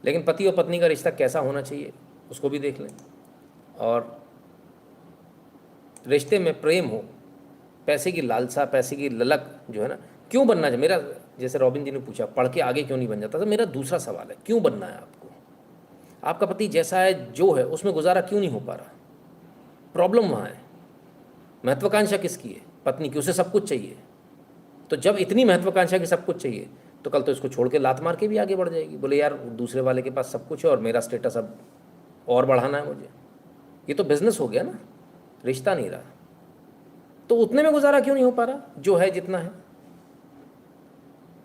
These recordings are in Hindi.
लेकिन पति और पत्नी का रिश्ता कैसा होना चाहिए उसको भी देख लें। और रिश्ते में प्रेम हो, पैसे की लालसा, पैसे की ललक जो है ना, क्यों बनना चाहिए? मेरा, जैसे रॉबिन जी ने पूछा पढ़ के आगे क्यों नहीं बन जाता, तो मेरा दूसरा सवाल है, क्यों बनना है आपको? आपका पति जैसा है जो है उसमें गुजारा क्यों नहीं हो पा रहा? प्रॉब्लम वहाँ है। महत्वाकांक्षा किसकी है? पत्नी की, उसे सब कुछ चाहिए। तो जब इतनी महत्वाकांक्षा की सब कुछ चाहिए, तो कल तो इसको छोड़ के लात मार के भी आगे बढ़ जाएगी, बोले यार दूसरे वाले के पास सब कुछ है और मेरा स्टेटस अब और बढ़ाना है मुझे। ये तो बिजनेस हो गया ना, रिश्ता नहीं रहा। तो उतने में गुजारा क्यों नहीं हो पा रहा जो है, जितना है?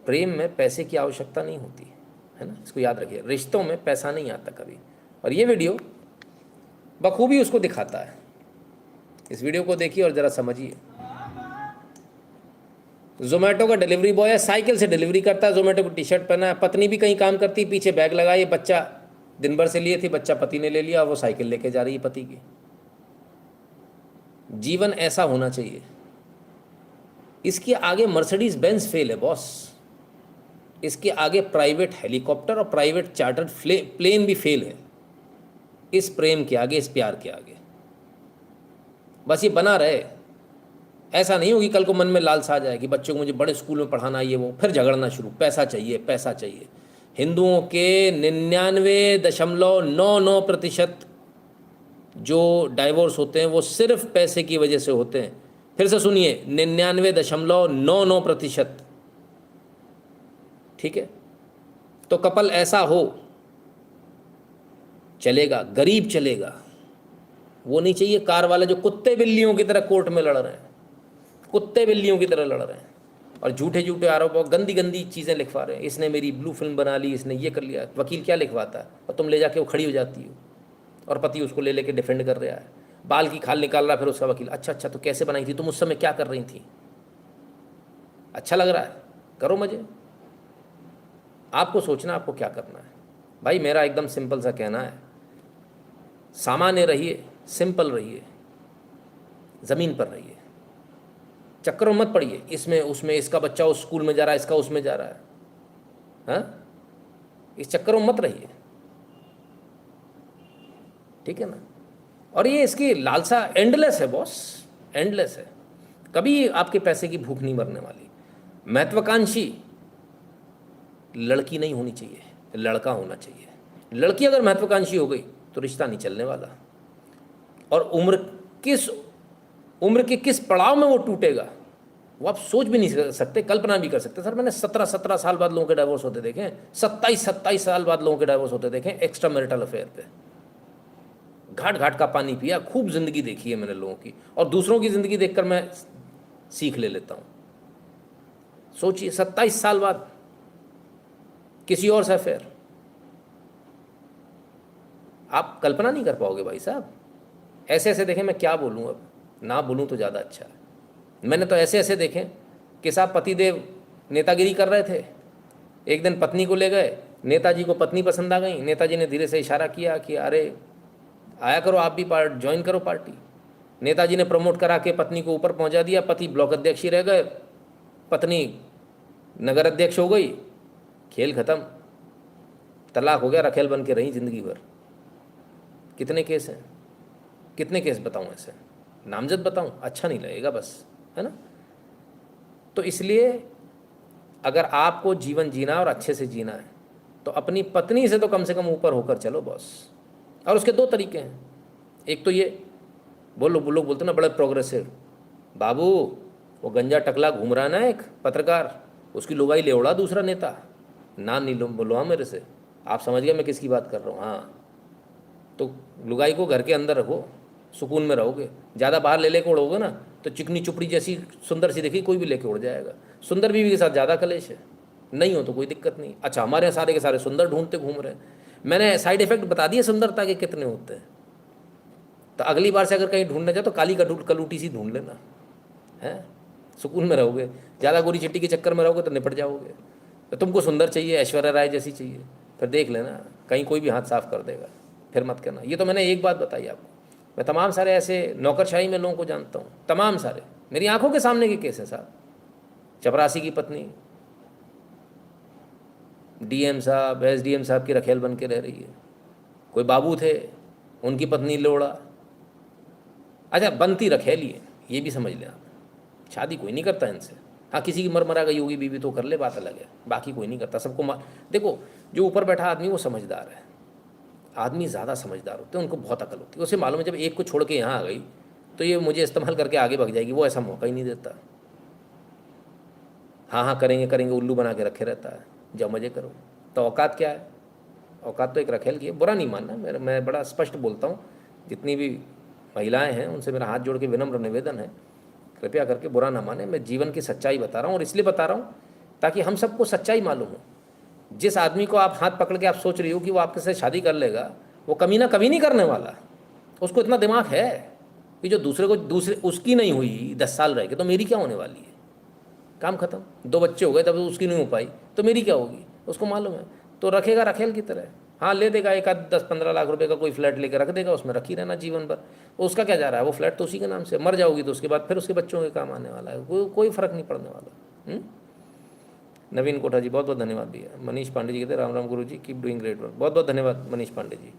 प्रेम में पैसे की आवश्यकता नहीं होती है ना, इसको याद रखिए। रिश्तों में पैसा नहीं आता कभी। और ये वीडियो बखूबी उसको दिखाता है। इस वीडियो को देखिए और ज़रा समझिए। जोमेटो का डिलीवरी बॉय है, साइकिल से डिलीवरी करता है, जोमेटो की टी शर्ट पहना है। पत्नी भी कहीं काम करती, पीछे बैग लगाए, बच्चा दिन भर से लिए थी, बच्चा पति ने ले लिया, वो साइकिल लेके जा रही है पति की। जीवन ऐसा होना चाहिए। इसके आगे मर्सिडीज बेंज फेल है बॉस। इसके आगे प्राइवेट हेलीकॉप्टर और प्राइवेट चार्टर्ड प्लेन भी फेल है, इस प्रेम के आगे, इस प्यार के आगे। बस ये बना रहे। ऐसा नहीं होगी कल को मन में लालसा आ जाए कि बच्चों को मुझे बड़े स्कूल में पढ़ाना, ये वो, फिर झगड़ना शुरू, पैसा चाहिए पैसा चाहिए। हिंदुओं के 99.99% जो डाइवोर्स होते हैं वो सिर्फ पैसे की वजह से होते हैं। फिर से सुनिए, 99.99%। ठीक है? तो कपल ऐसा हो चलेगा, गरीब चलेगा। वो नहीं चाहिए कार वाले जो कुत्ते बिल्लियों की तरह कोर्ट में लड़ रहे हैं, कुत्ते बिल्लियों की तरह लड़ रहे हैं और झूठे झूठे आरोप और गंदी गंदी चीज़ें लिखवा रहे हैं। इसने मेरी ब्लू फिल्म बना ली, इसने ये कर लिया। वकील क्या लिखवाता है और तुम ले जाके वो खड़ी हो जाती हो और पति उसको ले लेके डिफेंड कर रहा है, बाल की खाल निकाल रहा है। फिर उसका वकील, अच्छा अच्छा तो कैसे बनाई थी तुम, उस समय क्या कर रही थी? अच्छा लग रहा है, करो मजे। आपको सोचना आपको क्या करना है। भाई मेरा एकदम सिंपल सा कहना है, सामान्य रहिए, सिंपल रहिए, ज़मीन पर रहिए। चक्करों मत पड़िए इसमें उसमें, इसका बच्चा उस स्कूल में जा रहा है, इसका उसमें जा रहा है। हाँ, इस चक्करों मत रहिए। ठीक है ना? और ये इसकी लालसा एंडलेस है बॉस, एंडलेस है। कभी आपके पैसे की भूख नहीं मरने वाली। महत्वाकांक्षी लड़की नहीं होनी चाहिए, लड़का होना चाहिए। लड़की अगर महत्वाकांक्षी हो गई तो रिश्ता नहीं चलने वाला। और उम्र के किस पड़ाव में वो टूटेगा वो आप सोच भी नहीं सकते, कल्पना भी कर सकते। सर मैंने 17-17 साल बाद लोगों के डाइवोर्स होते देखे, 27-27 साल बाद लोगों के डाइवोर्स होते देखे, एक्स्ट्रा मैरिटल अफेयर पे। घाट घाट का पानी पिया, खूब जिंदगी देखी है मैंने लोगों की, और दूसरों की जिंदगी देखकर मैं सीख ले लेता हूं। सोचिए 27 साल बाद किसी और से अफेयर, आप कल्पना नहीं कर पाओगे भाई साहब। ऐसे ऐसे देखें, मैं क्या बोलूं, अब ना बोलूं तो ज़्यादा अच्छा है। मैंने तो ऐसे ऐसे देखे कि साहब पतिदेव नेतागिरी कर रहे थे, एक दिन पत्नी को ले गए, नेताजी को पत्नी पसंद आ गई, नेताजी ने धीरे से इशारा किया कि अरे आया करो आप भी ज्वाइन करो पार्टी। नेताजी ने प्रमोट करा के पत्नी को ऊपर पहुंचा दिया, पति ब्लॉक अध्यक्ष ही रह गए, पत्नी नगर अध्यक्ष हो गई, खेल खत्म, तलाक हो गया, रखेल बन के रही जिंदगी भर। कितने केस हैं, कितने केस बताऊं ऐसे, नामजद बताऊं, अच्छा नहीं लगेगा बस, है ना? तो इसलिए अगर आपको जीवन जीना और अच्छे से जीना है तो अपनी पत्नी से तो कम से कम ऊपर होकर चलो बॉस। और उसके दो तरीके हैं। एक तो ये लोग बोलते ना बड़े प्रोग्रेसिव, बाबू वो गंजा टकला घूम रहा है ना एक पत्रकार, उसकी लुगाई ले उड़ा दूसरा नेता, नाम नहीं बोलो हाँ मेरे से, आप समझ गए मैं किसकी बात कर रहा हूँ। हाँ, तो लुगाई को घर के अंदर रखो, सुकून में रहोगे। ज़्यादा बाहर ले लेके उड़ोगे ना तो चिकनी चुपड़ी जैसी सुंदर सी देखी कोई भी लेके उड़ जाएगा। सुंदर बीवी के साथ ज़्यादा कलेश है, नहीं हो तो कोई दिक्कत नहीं। अच्छा हमारे यहाँ सारे के सारे सुंदर ढूंढते घूम रहे हैं। मैंने साइड इफेक्ट बता दिए सुंदरता के कितने होते हैं, तो अगली बार से अगर कहीं ढूंढने जाओ तो काली कलूटी सी ढूंढ लेना है, सुकून में रहोगे। ज़्यादा गोरी चिट्टी के चक्कर में रहोगे तो निपट जाओगे। तो तुमको सुंदर चाहिए, ऐश्वर्या राय जैसी चाहिए, फिर देख लेना कहीं कोई भी हाथ साफ कर देगा, फिर मत करना। ये तो मैंने एक बात बताई आपको। मैं तमाम सारे ऐसे नौकरशाही में लोगों को जानता हूँ, तमाम सारे मेरी आंखों के सामने के केस हैं साहब। चपरासी की पत्नी डीएम साहब, एसडीएम साहब की रखेल बन के रह रही है। कोई बाबू थे, उनकी पत्नी लोड़ा। अच्छा, बनती रखेली है, ये भी समझ लें आप। शादी कोई नहीं करता इनसे। हाँ, किसी की मर मरा गई होगी बीवी तो कर ले, बात अलग है, बाकी कोई नहीं करता। सबको देखो, जो ऊपर बैठा आदमी वो समझदार है। आदमी ज़्यादा समझदार होते हैं, उनको बहुत अकल होती है। उसे मालूम है जब एक को छोड़ के यहाँ आ गई तो ये मुझे इस्तेमाल करके आगे भाग जाएगी, वो ऐसा मौका ही नहीं देता। हाँ हाँ करेंगे करेंगे, उल्लू बना के रखे रहता है, जब मज़े करो। तो औकात क्या है? औकात तो एक रखेल की है। बुरा नहीं मानना, मैं बड़ा स्पष्ट बोलता हूँ। जितनी भी महिलाएं हैं उनसे मेरा हाथ जोड़ के विनम्र निवेदन है, कृपया करके बुरा ना माने। मैं जीवन की सच्चाई बता रहा हूँ, और इसलिए बता रहा हूँ ताकि हम सबको सच्चाई मालूम हो। जिस आदमी को आप हाथ पकड़ के आप सोच रही हो कि वो आपके साथ शादी कर लेगा, वो कमीना कभी नहीं करने वाला। उसको इतना दिमाग है कि जो दूसरे उसकी नहीं हुई 10 साल रह के तो मेरी क्या होने वाली है। काम खत्म। 2 बच्चे हो गए तब उसकी नहीं हो पाई तो मेरी क्या होगी, उसको मालूम है। तो रखेगा रखेल की तरह। हाँ, ले देगा एक आध 10-15 लाख रुपए का कोई फ्लैट लेकर रख देगा, उसमें रखी रहना जीवन भर। उसका क्या जा रहा है, वो फ्लैट तो उसी के नाम से। मर जाओगी तो उसके बाद फिर उसके बच्चों के काम आने वाला है, कोई फर्क नहीं पड़ने वाला। नवीन कोठा जी बहुत बहुत धन्यवाद भैया। मनीष पांडे जी कहते राम राम गुरु जी, कीप डूइंग ग्रेट वर्क। बहुत बहुत धन्यवाद मनीष पांडे जी।